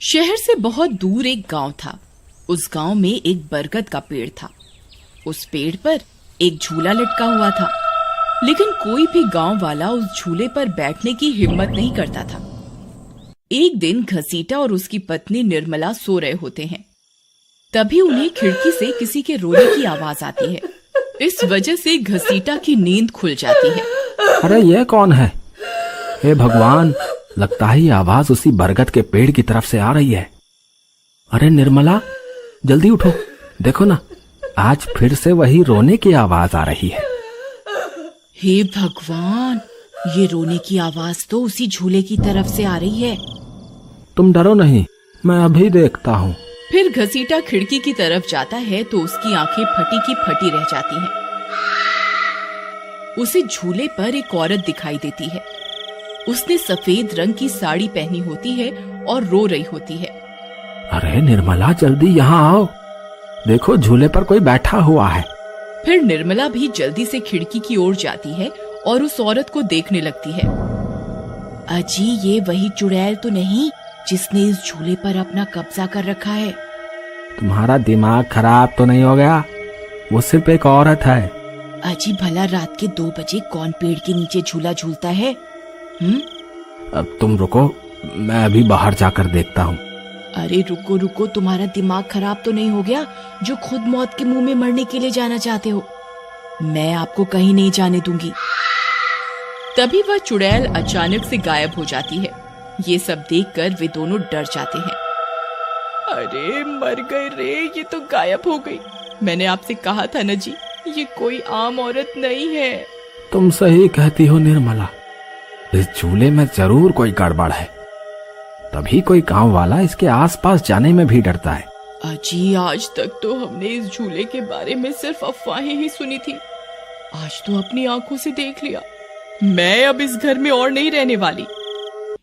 शहर से बहुत दूर एक गांव था। उस गांव में एक बरगद का पेड़ था। उस पेड़ पर एक झूला लटका हुआ था, लेकिन कोई भी गांव वाला उस झूले पर बैठने की हिम्मत नहीं करता था। एक दिन घसीटा और उसकी पत्नी निर्मला सो रहे होते हैं। तभी उन्हें खिड़की से किसी के रोने की आवाज आती है। इस वजह से घसीटा की नींद खुल जाती है। अरे ये कौन है? हे भगवान, लगता है ये आवाज उसी बरगद के पेड़ की तरफ से आ रही है। अरे निर्मला, जल्दी उठो, देखो ना, आज फिर से वही रोने की आवाज आ रही है। हे भगवान, ये रोने की आवाज तो उसी झूले की तरफ से आ रही है। तुम डरो नहीं, मैं अभी देखता हूँ। फिर घसीटा खिड़की की तरफ जाता है तो उसकी आंखें फटी की फटी रह जाती हैं। उसे झूले पर एक औरत दिखाई देती है। उसने सफेद रंग की साड़ी पहनी होती है और रो रही होती है। अरे निर्मला, जल्दी यहाँ आओ, देखो झूले पर कोई बैठा हुआ है। फिर निर्मला भी जल्दी से खिड़की की ओर जाती है और उस औरत को देखने लगती है। अजी, ये वही चुड़ैल तो नहीं जिसने इस झूले पर अपना कब्जा कर रखा है? तुम्हारा दिमाग खराब तो नहीं हो गया? वो सिर्फ एक औरत है। अजी, भला रात के 2 बजे कौन पेड़ के नीचे झूला झूलता है? अब तुम रुको, मैं अभी बाहर जाकर देखता हूँ। अरे रुको रुको, तुम्हारा दिमाग खराब तो नहीं हो गया जो खुद मौत के मुंह में मरने के लिए जाना चाहते हो? मैं आपको कहीं नहीं जाने दूंगी। तभी वह चुड़ैल अचानक से गायब हो जाती है। ये सब देखकर वे दोनों डर जाते हैं। अरे मर गए रे, ये तो गायब हो गई। मैंने आपसे कहा था न जी, ये कोई आम औरत नहीं है। तुम सही कहती हो निर्मला, इस झूले में जरूर कोई गड़बड़ है, तभी कोई गांव वाला इसके आसपास जाने में भी डरता है। अजी, आज तक तो हमने इस झूले के बारे में सिर्फ अफवाहें ही सुनी थी। आज तो अपनी आंखों से देख लिया। मैं अब इस घर में और नहीं रहने वाली।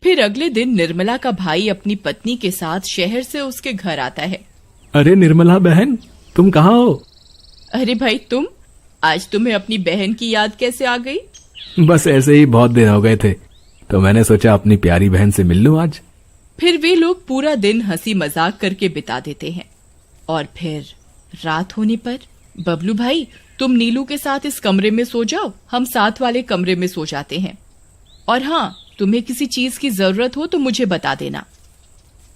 फिर अगले दिन निर्मला का भाई अपनी पत्नी के साथ शहर से उसके घर आता है। अरे निर्मला बहन, तुम कहाँ हो? अरे भाई, तुम आज तुम्हें अपनी बहन की याद कैसे आ गई? बस ऐसे ही, बहुत दिन हो गए थे तो मैंने सोचा अपनी प्यारी बहन से मिल लूं आज। फिर वे लोग पूरा दिन हंसी मजाक करके बिता देते हैं। और फिर रात होने पर, बबलू भाई, तुम नीलू के साथ इस कमरे में सो जाओ, हम साथ वाले कमरे में सो जाते हैं। और हाँ, तुम्हें किसी चीज की जरूरत हो तो मुझे बता देना।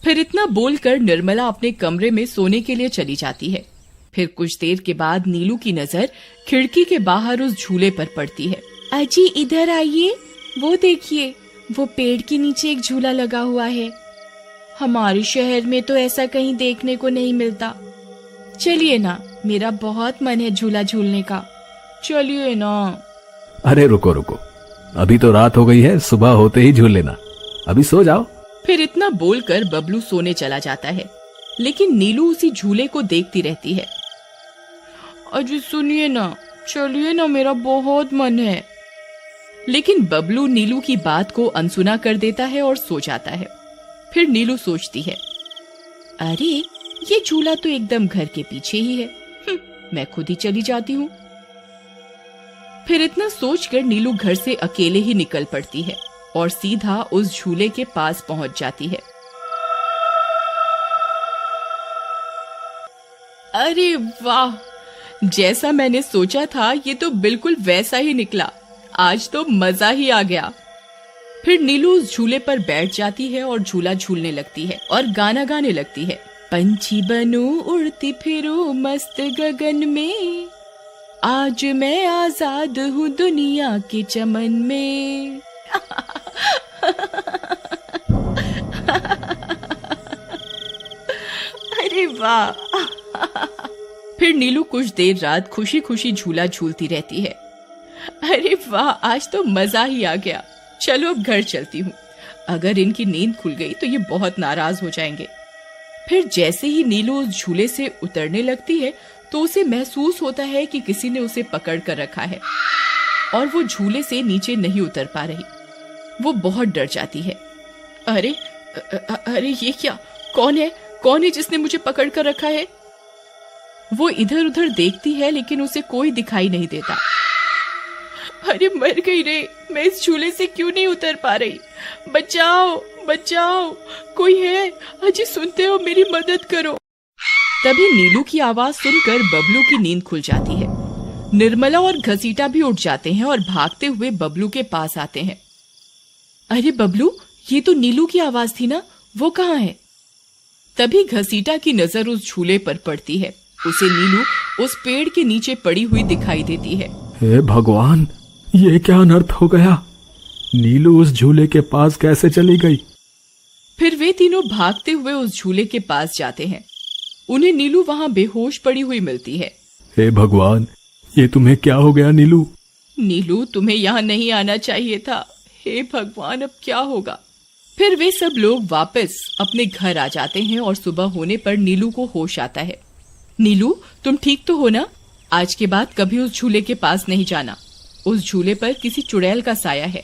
फिर इतना बोलकर निर्मला अपने कमरे में सोने के लिए चली जाती है। फिर कुछ देर के बाद नीलू की नजर खिड़की के बाहर उस झूले पर पड़ती है। अजी, इधर आइए, वो देखिए, वो पेड़ के नीचे एक झूला लगा हुआ है। हमारे शहर में तो ऐसा कहीं देखने को नहीं मिलता। चलिए ना, मेरा बहुत मन है झूला झूलने का, चलिए ना। अरे रुको रुको, अभी तो रात हो गई है, सुबह होते ही झूल लेना, अभी सो जाओ। फिर इतना बोलकर बबलू सोने चला जाता है, लेकिन नीलू उसी झूले को देखती रहती है। अजी सुनिए ना, चलिए ना, मेरा बहुत मन है। लेकिन बबलू नीलू की बात को अनसुना कर देता है और सो जाता है। फिर नीलू सोचती है, अरे ये झूला तो एकदम घर के पीछे ही है, मैं खुद ही चली जाती हूँ। फिर इतना सोचकर नीलू घर से अकेले ही निकल पड़ती है और सीधा उस झूले के पास पहुंच जाती है। अरे वाह, जैसा मैंने सोचा था ये तो बिल्कुल वैसा ही निकला। आज तो मजा ही आ गया। फिर नीलू उस झूले पर बैठ जाती है और झूला झूलने लगती है और गाना गाने लगती है। पंछी बनूं उड़ती फिरूं मस्त गगन में, आज मैं आजाद हूँ दुनिया के चमन में। अरे वाह। फिर नीलू कुछ देर रात खुशी खुशी झूला झूलती रहती है। अरे वाह, आज तो मजा ही आ गया। चलो अब घर चलती हूँ, अगर इनकी नींद खुल गई तो ये बहुत नाराज हो जाएंगे। फिर जैसे ही नीलू उस झूले से उतरने लगती है तो उसे महसूस होता है कि किसी ने उसे पकड़ कर रखा है और वो झूले से नीचे नहीं उतर पा रही। वो बहुत डर जाती है। अरे अरे ये क्या, कौन है जिसने मुझे पकड़ कर रखा है? वो इधर उधर देखती है लेकिन उसे कोई दिखाई नहीं देता। अरे मर गई रे, मैं इस झूले से क्यों नहीं उतर पा रही। बचाओ बचाओ, कोई है? अजी सुनते हो, मेरी मदद करो। तभी नीलू की आवाज सुनकर बबलू की नींद खुल जाती है। निर्मला और घसीटा भी उठ जाते हैं और भागते हुए बबलू के पास आते हैं। अरे बबलू, ये तो नीलू की आवाज थी ना, वो कहाँ है? तभी घसीटा की नजर उस झूले पर पड़ती है। उसे नीलू उस पेड़ के नीचे पड़ी हुई दिखाई देती है। हे भगवान, ये क्या अनर्थ हो गया? नीलू उस झूले के पास कैसे चली गई? फिर वे तीनों भागते हुए उस झूले के पास जाते हैं। उन्हें नीलू वहां बेहोश पड़ी हुई मिलती है। हे भगवान, ये तुम्हें क्या हो गया नीलू? नीलू, तुम्हें यहाँ नहीं आना चाहिए था। हे भगवान, अब क्या होगा? फिर वे सब लोग वापस अपने घर आ जाते हैं और सुबह होने पर नीलू को होश आता है। नीलू, तुम ठीक तो हो ना? आज के बाद कभी उस झूले के पास नहीं जाना। उस झूले पर किसी चुड़ैल का साया है।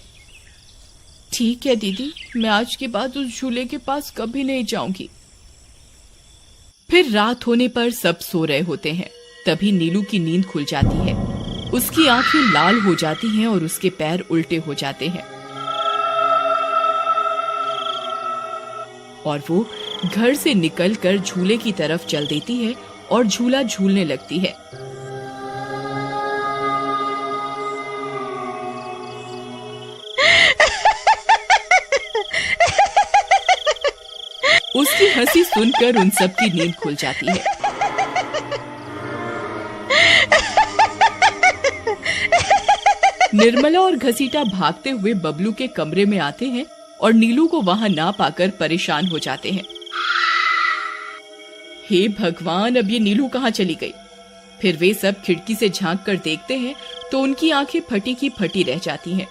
ठीक है दीदी, मैं आज के बाद उस झूले के पास कभी नहीं जाऊंगी। फिर रात होने पर सब सो रहे होते हैं। तभी नीलू की नींद खुल जाती है। उसकी आंखें लाल हो जाती हैं और उसके पैर उल्टे हो जाते हैं और वो घर से निकलकर झूले की तरफ चल देती है और झूला झूलने लगती है। उसकी हंसी सुनकर उन सब की नींद खुल जाती है। निर्मला और घसीटा भागते हुए बबलू के कमरे में आते हैं और नीलू को वहां ना पाकर परेशान हो जाते हैं। हे भगवान, अब ये नीलू कहाँ चली गई? फिर वे सब खिड़की से झांक कर देखते हैं तो उनकी आंखें फटी की फटी रह जाती हैं।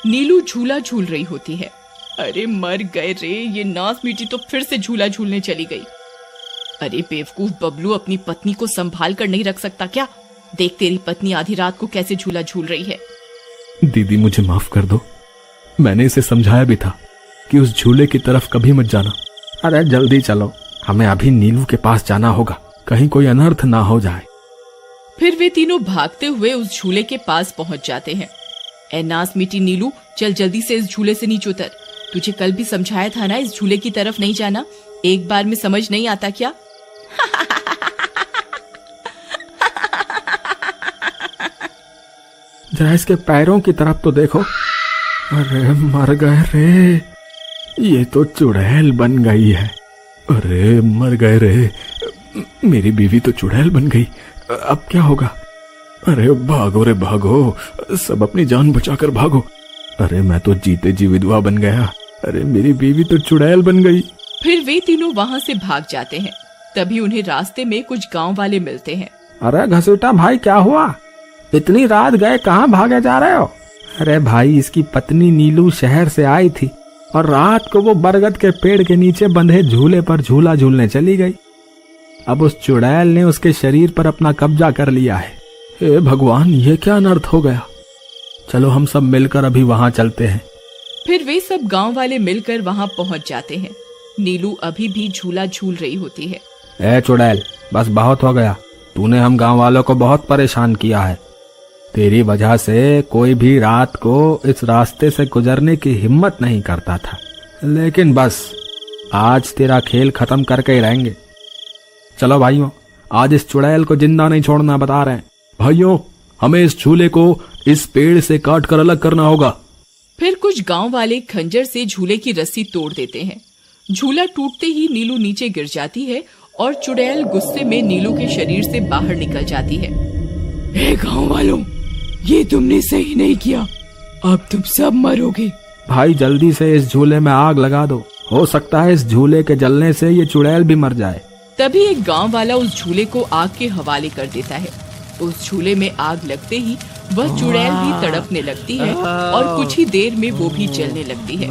नीलू झूला झूल रही होती है। अरे मर गए रे, ये नास मीठी तो फिर से झूला झूलने चली गई। अरे बेवकूफ बबलू, अपनी पत्नी को संभाल कर नहीं रख सकता क्या? देख, तेरी पत्नी आधी रात को कैसे झूला झूल रही है। दीदी, मुझे माफ कर दो। मैंने इसे समझाया भी था कि उस झूले की तरफ कभी मत जाना। अरे जल्दी चलो, हमें अभी नीलू के पास जाना होगा, कहीं कोई अनर्थ ना हो जाए। फिर वे तीनों भागते हुए उस झूले के पास पहुंच जाते हैं। ए नास मीठी नीलू, चल जल्दी से इस झूले से नीचे उतर। तुझे कल भी समझाया था ना, इस झूले की तरफ नहीं जाना। एक बार में समझ नहीं आता क्या? जरा इसके पैरों की तरफ तो देखो। अरे मर गए रे, ये तो चुड़ैल बन गई है। अरे मर गए रे, मेरी बीवी तो चुड़ैल बन गई। अब क्या होगा? अरे भागो रे भागो, सब अपनी जान बचाकर भागो। अरे मैं तो जीते जी विधवा बन गया। अरे मेरी बीवी तो चुड़ैल बन गई। फिर वे तीनों वहां से भाग जाते हैं। तभी उन्हें रास्ते में कुछ गांव वाले मिलते हैं। अरे घसीटा भाई, क्या हुआ? इतनी रात गए कहाँ भागे जा रहे हो? अरे भाई, इसकी पत्नी नीलू शहर से आई थी और रात को वो बरगद के पेड़ के नीचे बंधे झूले पर झूला झूलने चली गई। अब उस चुड़ैल ने उसके शरीर पर अपना कब्जा कर लिया है। हे भगवान, ये क्या अनर्थ हो गया? चलो हम सब मिलकर अभी वहां चलते हैं। फिर वे सब गांव वाले मिलकर वहां पहुंच जाते हैं। नीलू अभी भी झूला झूल रही होती है। ए चुड़ैल, बस बहुत हो गया। तूने हम गांव वालों को बहुत परेशान किया है। तेरी वजह से कोई भी रात को इस रास्ते से गुजरने की हिम्मत नहीं करता था, लेकिन बस आज तेरा खेल खत्म करके ही रहेंगे। चलो भाइयों, आज इस चुड़ैल को जिंदा नहीं छोड़ना, बता रहे हैं। भाइयों, हमें इस झूले को इस पेड़ से काट कर अलग करना होगा। फिर कुछ गांव वाले खंजर से झूले की रस्सी तोड़ देते हैं। झूला टूटते ही नीलू नीचे गिर जाती है और चुड़ैल गुस्से में नीलू के शरीर से बाहर निकल जाती है। हे गांव वालों, ये तुमने सही नहीं किया, अब तुम सब मरोगे। भाई जल्दी से इस झूले में आग लगा दो, हो सकता है इस झूले के जलने से ये चुड़ैल भी मर जाए। तभी एक गांव वाला उस झूले को आग के हवाले कर देता है। उस झूले में आग लगते ही वह चुड़ैल भी तड़पने लगती है और कुछ ही देर में वो भी जलने लगती है।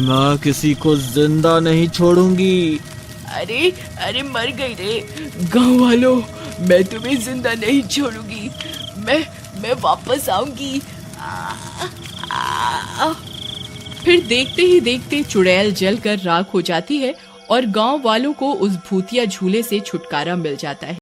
मैं किसी को जिंदा नहीं छोड़ूंगी। अरे अरे मर गई रे। गांव वालों, मैं तुम्हें जिंदा नहीं छोड़ूंगी, मैं वापस आऊंगी। फिर देखते ही देखते चुड़ैल जलकर राख हो जाती है और गांव वालों को उस भूतिया झूले से छुटकारा मिल जाता है।